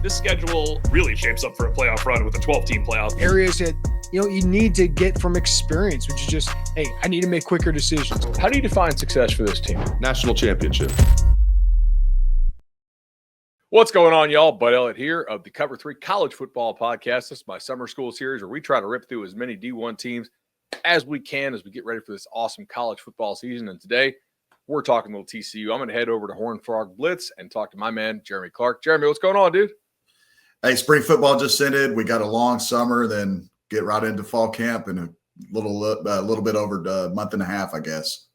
this schedule really shapes up for a playoff run with a 12-team playoff. Areas that, you need to get from experience, which is just, hey, I need to make quicker decisions. How do you define success for this team? National championship. What's going on, y'all? Bud Elliott here of the Cover 3 College Football Podcast. This is my summer school series where we try to rip through as many D1 teams as we can as we get ready for this awesome college football season. And today, we're talking a little TCU. I'm going to head over to Horned Frog Blitz and talk to my man, Jeremy Clark. Jeremy, what's going on, dude? Hey, spring football just ended. We got a long summer, then get right into fall camp in a little bit over a month and a half, I guess.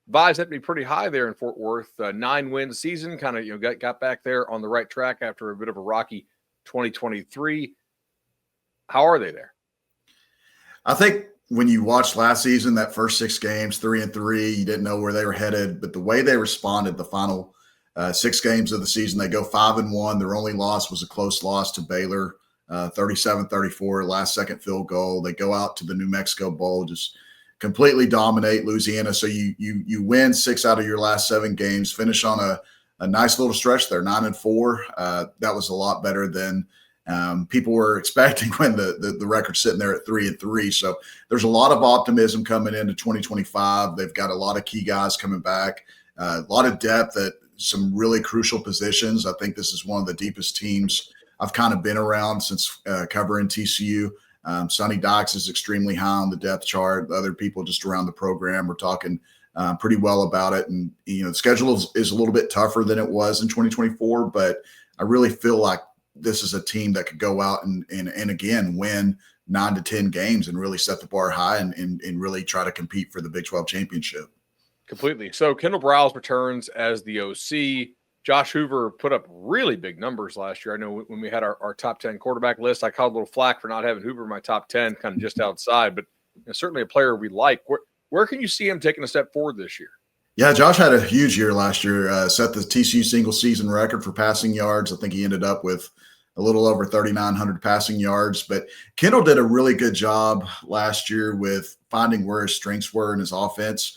Vibes had to be pretty high there in Fort Worth. 9-win season, kind of got back there on the right track after a bit of a rocky 2023. How are they there? I think when you watched last season, that first 6 games, 3-3, you didn't know where they were headed. But the way they responded, the final 6 games of the season, they go 5-1. Their only loss was a close loss to Baylor, 37-34, last-second field goal. They go out to the New Mexico Bowl, just completely dominate Louisiana. So you win 6 out of your last 7 games, finish on a nice little stretch there, 9-4. That was a lot better than people were expecting when the record's sitting there at 3-3. So there's a lot of optimism coming into 2025. They've got a lot of key guys coming back, a lot of depth at some really crucial positions. I think this is one of the deepest teams I've kind of been around since covering TCU. Sonny Dykes is extremely high on the depth chart. Other people just around the program are talking pretty well about it. And, the schedule is a little bit tougher than it was in 2024, but I really feel like this is a team that could go out and again, win 9 to 10 games and really set the bar high and really try to compete for the Big 12 championship. Completely. So Kendall Browse returns as the OC. Josh Hoover put up really big numbers last year. I know when we had our top 10 quarterback list, I caught a little flack for not having Hoover in my top 10, kind of just outside, but certainly a player we like. Where can you see him taking a step forward this year? Yeah, Josh had a huge year last year, set the TCU single season record for passing yards. I think he ended up with a little over 3,900 passing yards, but Kendall did a really good job last year with finding where his strengths were in his offense.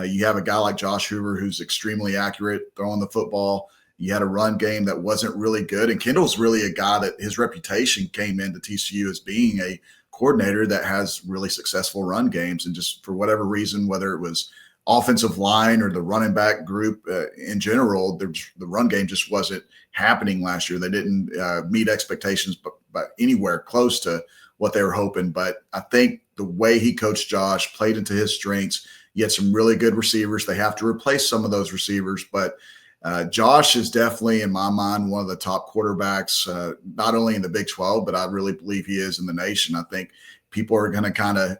You have a guy like Josh Hoover who's extremely accurate throwing the football. You had a run game that wasn't really good. And Kendall's really a guy that his reputation came into TCU as being a coordinator that has really successful run games. And just for whatever reason, whether it was offensive line or the running back group in general, the run game just wasn't happening last year. They didn't meet expectations but anywhere close to what they were hoping. But I think the way he coached Josh played into his strengths. You had some really good receivers. They have to replace some of those receivers, but Josh is definitely, in my mind, one of the top quarterbacks, not only in the Big 12, but I really believe he is in the nation. I think people are going to kind of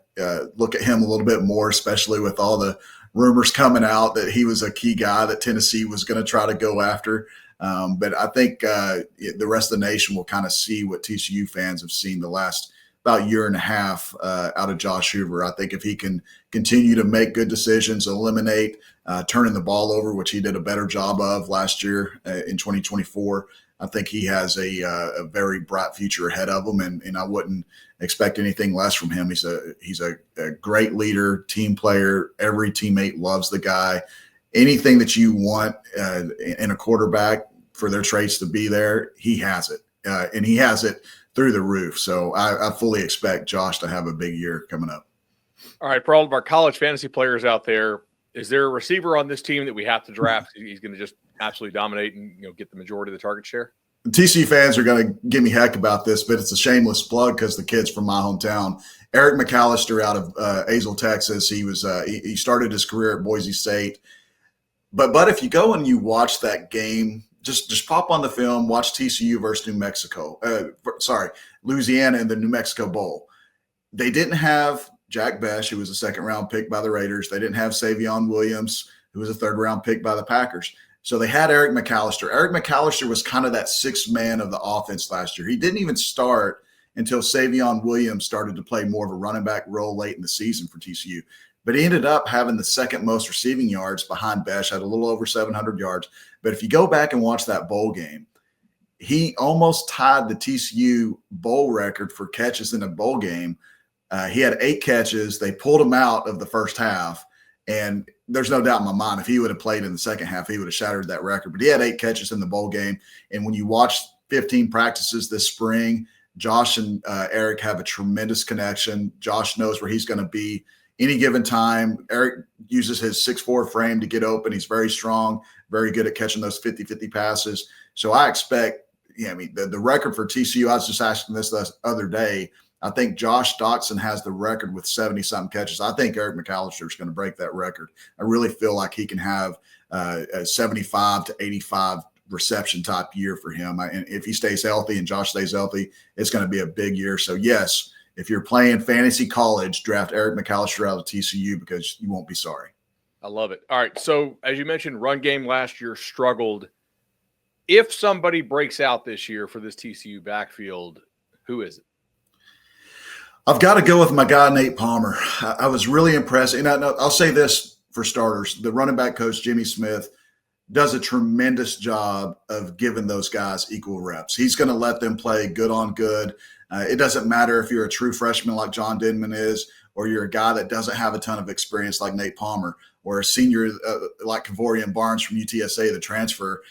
look at him a little bit more, especially with all the rumors coming out that he was a key guy that Tennessee was going to try to go after. But I think the rest of the nation will kind of see what TCU fans have seen the last about year and a half out of Josh Hoover. I think if he can continue to make good decisions, eliminate turning the ball over, which he did a better job of last year in 2024, I think he has a very bright future ahead of him, and I wouldn't expect anything less from him. He's a great leader, team player. Every teammate loves the guy. Anything that you want in a quarterback for their traits to be there, he has it, and he has it through the roof. So I fully expect Josh to have a big year coming up. All right, for all of our college fantasy players out there, is there a receiver on this team that we have to draft? He's going to just absolutely dominate and get the majority of the target share? TCU fans are going to give me heck about this, but it's a shameless plug because the kid's from my hometown. Eric McAllister out of Azle, Texas. He started his career at Boise State. But if you go and you watch that game, just pop on the film, watch TCU versus Louisiana in the New Mexico Bowl. They didn't have Jack Besh, who was a second-round pick by the Raiders. They didn't have Savion Williams, who was a third-round pick by the Packers. So they had Eric McAllister. Eric McAllister was kind of that sixth man of the offense last year. He didn't even start until Savion Williams started to play more of a running back role late in the season for TCU. But he ended up having the second most receiving yards behind Besh, had a little over 700 yards. But if you go back and watch that bowl game, he almost tied the TCU bowl record for catches in a bowl game. He had 8 catches. They pulled him out of the first half. And there's no doubt in my mind, if he would have played in the second half, he would have shattered that record. But he had 8 catches in the bowl game. And when you watch 15 practices this spring. Josh and Eric have a tremendous connection. Josh knows where he's going to be any given time. Eric uses his 6'4" frame to get open. He's very strong, very good at catching those 50-50 passes. So I expect, the record for TCU, I was just asking this the other day, I think Josh Doxson has the record with 70-something catches. I think Eric McAllister is going to break that record. I really feel like he can have a 75 to 85 reception type year for him. And if he stays healthy and Josh stays healthy, it's going to be a big year. So, yes, if you're playing fantasy college, draft Eric McAllister out of TCU because you won't be sorry. I love it. All right, so as you mentioned, run game last year struggled. If somebody breaks out this year for this TCU backfield, who is it? I've got to go with my guy, Nate Palmer. I was really impressed. And I'll say this for starters. The running back coach, Jimmy Smith, does a tremendous job of giving those guys equal reps. He's going to let them play good on good. It doesn't matter if you're a true freshman like John Denman is, or you're a guy that doesn't have a ton of experience like Nate Palmer, or a senior like Kavorian Barnes from UTSA, the transfer.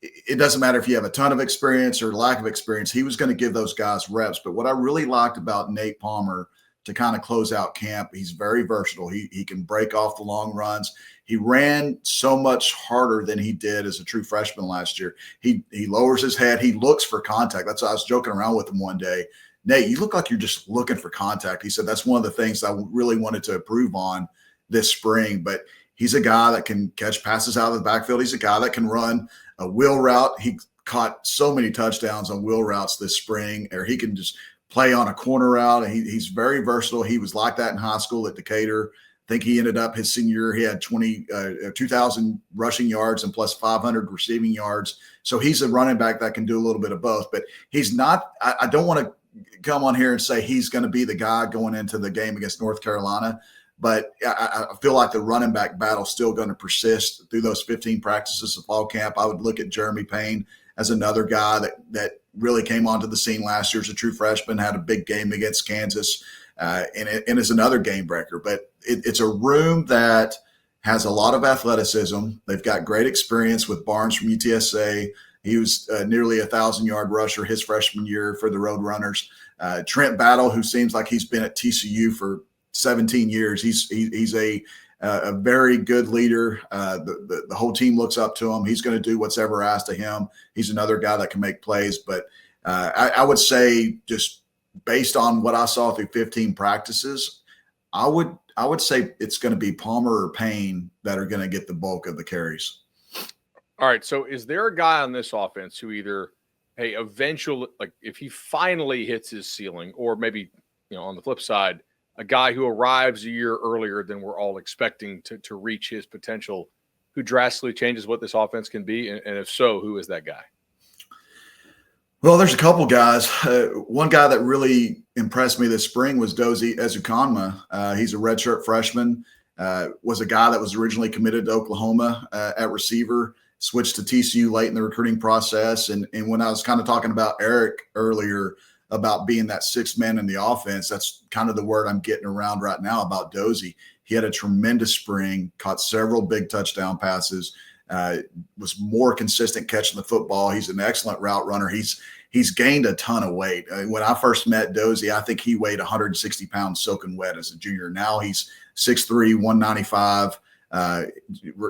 It doesn't matter if you have a ton of experience or lack of experience. He was going to give those guys reps. But what I really liked about Nate Palmer to kind of close out camp, he's very versatile. He can break off the long runs. He ran so much harder than he did as a true freshman last year. He lowers his head. He looks for contact. That's why I was joking around with him one day. Nate, you look like you're just looking for contact. He said that's one of the things I really wanted to improve on this spring. But he's a guy that can catch passes out of the backfield. He's a guy that can run a wheel route. He caught so many touchdowns on wheel routes this spring, or he can just play on a corner route. And he's very versatile. He was like that in high school at Decatur. I think he ended up his senior year, he had 2,000 rushing yards and plus 500 receiving yards. So he's a running back that can do a little bit of both. But he's not – I don't want to come on here and say he's going to be the guy going into the game against North Carolina. But I feel like the running back battle is still going to persist through those 15 practices of fall camp. I would look at Jeremy Payne as another guy that really came onto the scene last year as a true freshman, had a big game against Kansas, and is another game breaker. But it's a room that has a lot of athleticism. They've got great experience with Barnes from UTSA. He was nearly 1,000-yard rusher his freshman year for the Roadrunners. Trent Battle, who seems like he's been at TCU for 17 years. He's a very good leader. The whole team looks up to him. He's going to do what's ever asked of him. He's another guy that can make plays. But I would say, just based on what I saw through 15 practices, I would say it's going to be Palmer or Payne that are going to get the bulk of the carries. All right. So is there a guy on this offense who either, hey, eventually, like if he finally hits his ceiling, or maybe, on the flip side, a guy who arrives a year earlier than we're all expecting to reach his potential, who drastically changes what this offense can be? And if so, who is that guy? Well, there's a couple guys. One guy that really impressed me this spring was Dozie Ezukanma. He's a redshirt freshman, was a guy that was originally committed to Oklahoma at receiver, switched to TCU late in the recruiting process. And when I was kind of talking about Eric earlier about being that sixth man in the offense, that's kind of the word I'm getting around right now about Dozie. He had a tremendous spring, caught several big touchdown passes, was more consistent catching the football. He's an excellent route runner. He's gained a ton of weight. When I first met Dozie, I think he weighed 160 pounds soaking wet as a junior. Now he's 6'3", 195,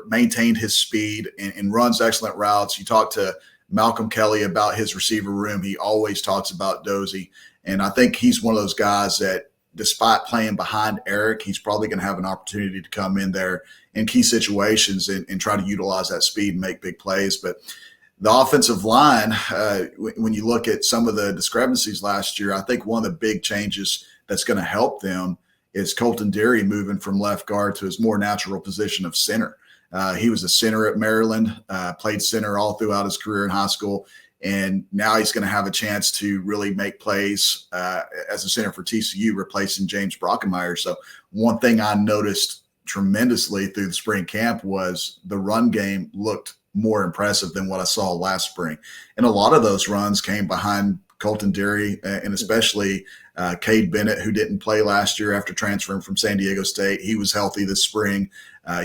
maintained his speed and runs excellent routes. You talk to Malcolm Kelly about his receiver room. He always talks about Dozie. And I think he's one of those guys that, despite playing behind Eric, he's probably going to have an opportunity to come in there in key situations and try to utilize that speed and make big plays. But the offensive line, when you look at some of the discrepancies last year, I think one of the big changes that's going to help them is Colton Deary moving from left guard to his more natural position of center. He was a center at Maryland, played center all throughout his career in high school. And now he's going to have a chance to really make plays as a center for TCU, replacing James Brockenmeyer. So one thing I noticed tremendously through the spring camp was the run game looked more impressive than what I saw last spring. And a lot of those runs came behind Colton Deary and especially Cade Bennett, who didn't play last year after transferring from San Diego State. He was healthy this spring.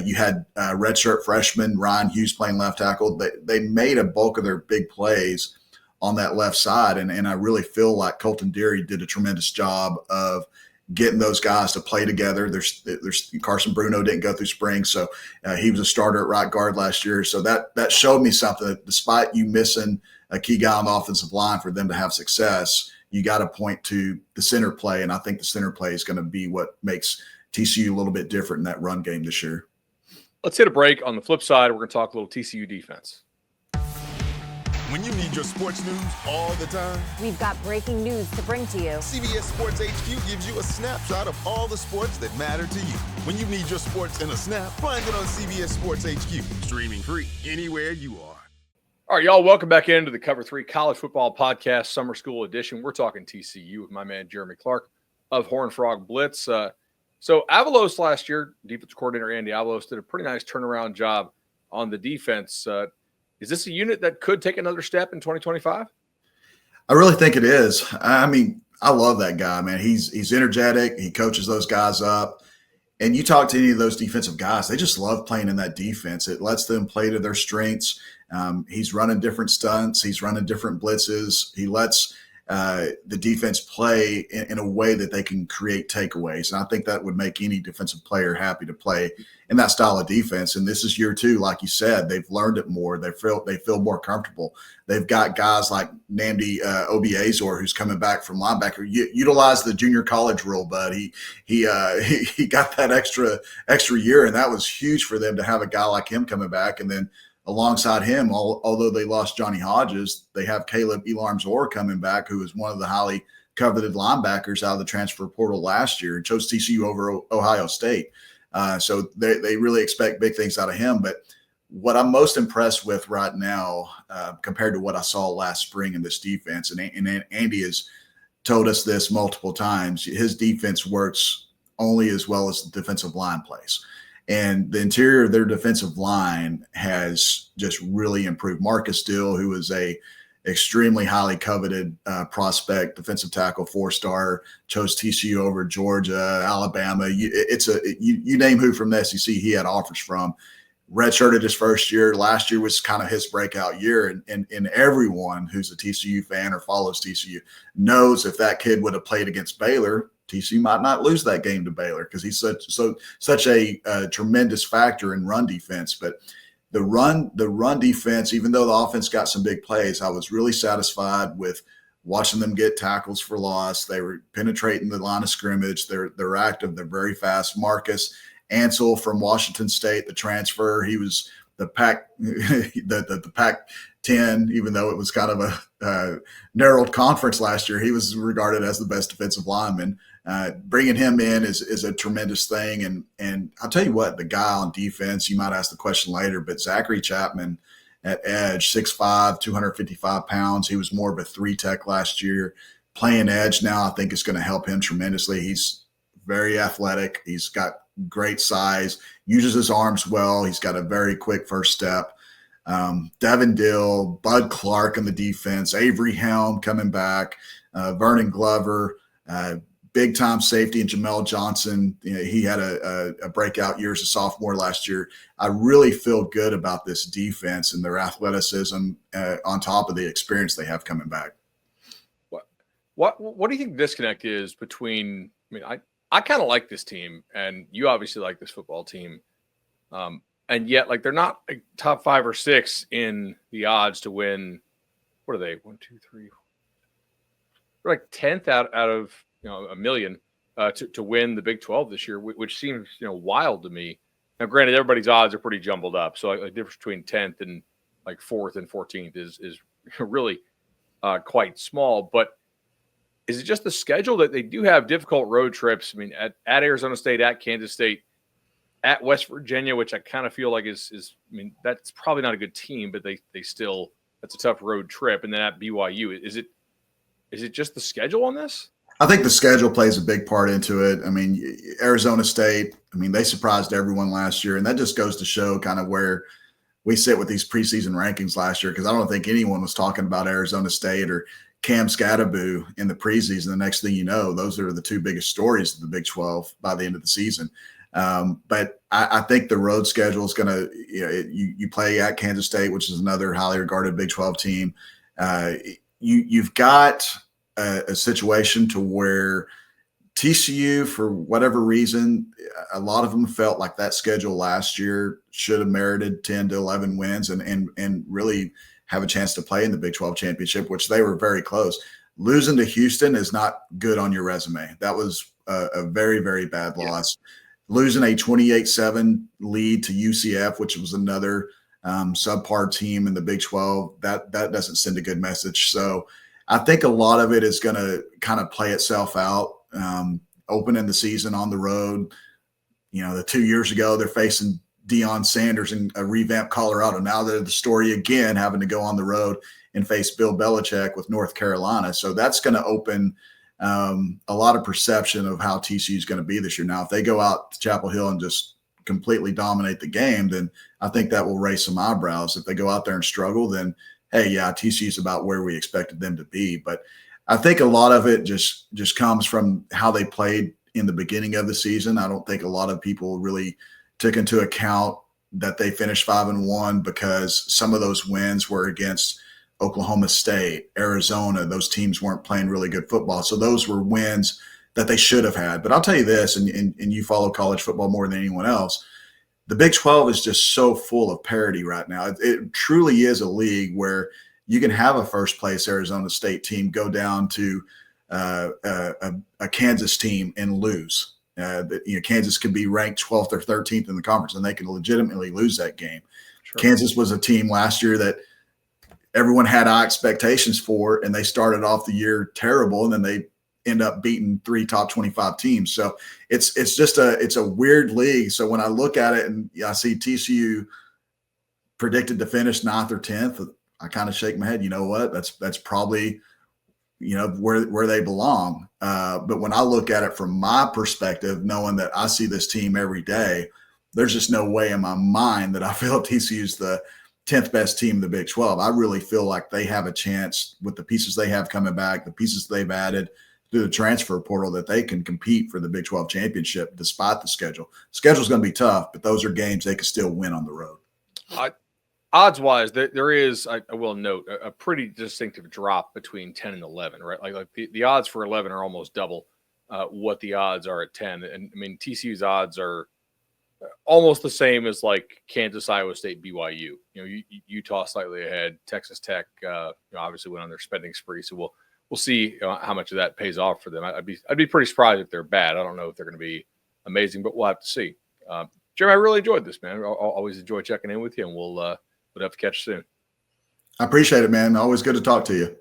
You had redshirt freshman Ryan Hughes playing left tackle. They made a bulk of their big plays on that left side. And I really feel like Colton Deary did a tremendous job of getting those guys to play together. There's Carson Bruno didn't go through spring, so he was a starter at right guard last year. So that showed me something that despite you missing a key guy on the offensive line for them to have success, you got to point to the center play. And I think the center play is going to be what makes TCU a little bit different in that run game this year. Let's hit a break. On the flip side, we're going to talk a little TCU defense. When you need your sports news all the time, we've got breaking news to bring to you. CBS Sports HQ gives you a snapshot of all the sports that matter to you. When you need your sports in a snap, find it on CBS Sports HQ, streaming free anywhere you are. All right, y'all, welcome back into the Cover 3 College Football Podcast Summer School Edition. We're talking TCU with my man Jeremy Clark of Horned Frog Blitz. So Avalos last year, defensive coordinator Andy Avalos did a pretty nice turnaround job on the defense. Is this a unit that could take another step in 2025? I really think it is. I mean, I love that guy, man. He's energetic. He coaches those guys up. And you talk to any of those defensive guys, they just love playing in that defense. It lets them play to their strengths. He's running different stunts. He's running different blitzes. He lets the defense play in a way that they can create takeaways. And I think that would make any defensive player happy to play in that style of defense. And this is year two, like you said, they've learned it more. They feel more comfortable. They've got guys like Namdi Obiazor, who's coming back from linebacker. Utilize the junior college rule, bud. He got that extra year, and that was huge for them to have a guy like him coming back. And then alongside him, although they lost Johnny Hodges, they have Caleb Elarms-Orr coming back, who is one of the highly coveted linebackers out of the transfer portal last year and chose TCU over Ohio State. So they really expect big things out of him. But what I'm most impressed with right now, compared to what I saw last spring in this defense, and Andy has told us this multiple times, his defense works only as well as the defensive line plays. And the interior of their defensive line has just really improved. Marcus Dill, who is a extremely highly coveted prospect, defensive tackle, 4-star, chose TCU over Georgia, Alabama. You name who from the SEC he had offers from. Redshirted his first year. Last year was kind of his breakout year. And everyone who's a TCU fan or follows TCU knows if that kid would have played against Baylor, TCU might not lose that game to Baylor because he's such a tremendous factor in run defense. But the run defense, even though the offense got some big plays, I was really satisfied with watching them get tackles for loss. They were penetrating the line of scrimmage. They're active. They're very fast. Marcus Ansel from Washington State, the transfer, he was the Pac-10, even though it was kind of a narrowed conference last year. He was regarded as the best defensive lineman. Bringing him in is a tremendous thing. And I'll tell you what, the guy on defense, you might ask the question later, but Zachary Chapman at edge, 6'5", 255 pounds. He was more of a 3-tech last year. Playing edge now, I think is going to help him tremendously. He's very athletic. He's got great size, uses his arms well. He's got a very quick first step. Devin Dill, Bud Clark on the defense, Avery Helm coming back, Vernon Glover, big time safety, and Jamel Johnson. You know, he had a breakout year as a sophomore last year. I really feel good about this defense and their athleticism on top of the experience they have coming back. What do you think the disconnect is between? I mean, I kind of like this team, and you obviously like this football team, and yet like they're not like top 5 or 6 in the odds to win. What are they? 1, 2, 3. They're like 10th out of a million to win the Big 12 this year, which seems wild to me. Now, granted, everybody's odds are pretty jumbled up, so like the difference between 10th and like 4th and 14th is really quite small, but. Is it just the schedule that they do have difficult road trips? I mean, at Arizona State, at Kansas State, at West Virginia, which I kind of feel like is that's probably not a good team, but they still, that's a tough road trip. And then at BYU, is it just the schedule on this? I think the schedule plays a big part into it. I mean, Arizona State, they surprised everyone last year, and that just goes to show kind of where we sit with these preseason rankings last year, because I don't think anyone was talking about Arizona State or Cam Scatterboo in the preseason. The next thing you know, those are the 2 biggest stories of the Big 12 by the end of the season. But I think the road schedule is going to, you play at Kansas State, which is another highly regarded Big 12 team. you've got a situation to where TCU, for whatever reason, a lot of them felt like that schedule last year should have merited 10 to 11 wins and really have a chance to play in the Big 12 championship, which they were very close. Losing to Houston is not good on your resume. That was a very, very bad loss. Losing a 28-7 lead to UCF, which was another subpar team in the Big 12, that doesn't send a good message. So I think a lot of it is going to kind of play itself out. Opening the season on the road, the 2 years ago they're facing Deion Sanders in a revamped Colorado. Now they're the story again, having to go on the road and face Bill Belichick with North Carolina. So that's going to open a lot of perception of how TCU is going to be this year. Now, if they go out to Chapel Hill and just completely dominate the game, then I think that will raise some eyebrows. If they go out there and struggle, then hey, yeah, TCU is about where we expected them to be. But I think a lot of it just comes from how they played in the beginning of the season. I don't think a lot of people really took into account that they finished 5-1 because some of those wins were against Oklahoma State, Arizona. Those teams weren't playing really good football. So those were wins that they should have had. But I'll tell you this, and you follow college football more than anyone else, the Big 12 is just so full of parity right now. It truly is a league where you can have a first-place Arizona State team go down to a Kansas team and lose. Kansas could be ranked 12th or 13th in the conference, and they can legitimately lose that game. Sure. Kansas was a team last year that everyone had high expectations for, and they started off the year terrible, and then they end up beating 3 top 25 teams. So it's just a weird league. So when I look at it and I see TCU predicted to finish 9th or 10th, I kind of shake my head. You know what? That's probably where they belong. But when I look at it from my perspective, knowing that I see this team every day, there's just no way in my mind that I feel TCU is the 10th best team in the Big 12. I really feel like they have a chance with the pieces they have coming back, the pieces they've added through the transfer portal, that they can compete for the Big 12 championship despite the schedule. The schedule's going to be tough, but those are games they can still win on the road. Odds-wise, there is, I will note, a pretty distinctive drop between 10 and 11, right? Like the odds for 11 are almost double what the odds are at 10. And, I mean, TCU's odds are almost the same as, like, Kansas, Iowa State, BYU. Utah slightly ahead. Texas Tech, obviously went on their spending spree. So we'll see how much of that pays off for them. I'd be pretty surprised if they're bad. I don't know if they're going to be amazing, but we'll have to see. Jim, I really enjoyed this, man. I'll always enjoy checking in with you, and we'll have to catch you soon. I appreciate it, man. Always good to talk to you.